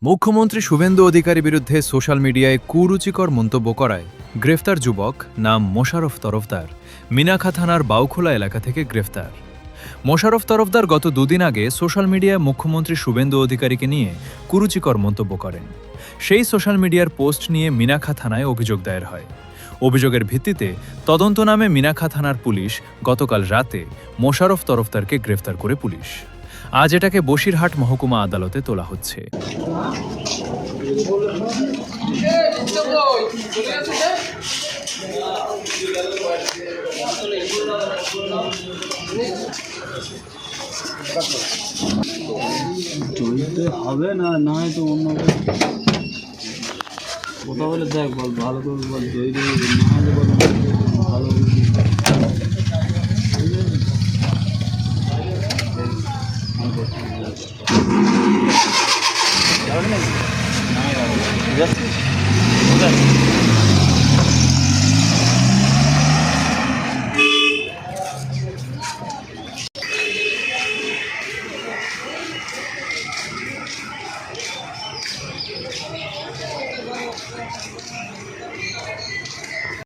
মুখ্যমন্ত্রী শুভেন্দু অধিকারীর বিরুদ্ধে সোশ্যাল মিডিয়ায় কুরুচিকর মন্তব্য করায় গ্রেফতার যুবক নাম মোশাররফ তরফদার মিনাখা থানার বাউখোলা এলাকা থেকে গ্রেফতার। মোশাররফ তরফদার গত দুদিন আগে সোশ্যাল মিডিয়ায় মুখ্যমন্ত্রী শুভেন্দু অধিকারীকে নিয়ে কুরুচিকর মন্তব্য করেন। সেই সোশ্যাল মিডিয়ার পোস্ট নিয়ে মিনাখা থানায় অভিযোগ দায়ের হয়। অভিযোগের ভিত্তিতে তদন্ত নামে মিনাখা থানার পুলিশ গতকাল রাতে মোশাররফ তরফদারকে গ্রেফতার করে পুলিশ। আজ এটাকে বসিরহাট মহকুমা আদালতে তোলা হচ্ছে। জড়িত হবে না, না হয়তো অন্য কথা বলে দেখ, বল ভালো করে বল, জড়িত না হলে বল ভালো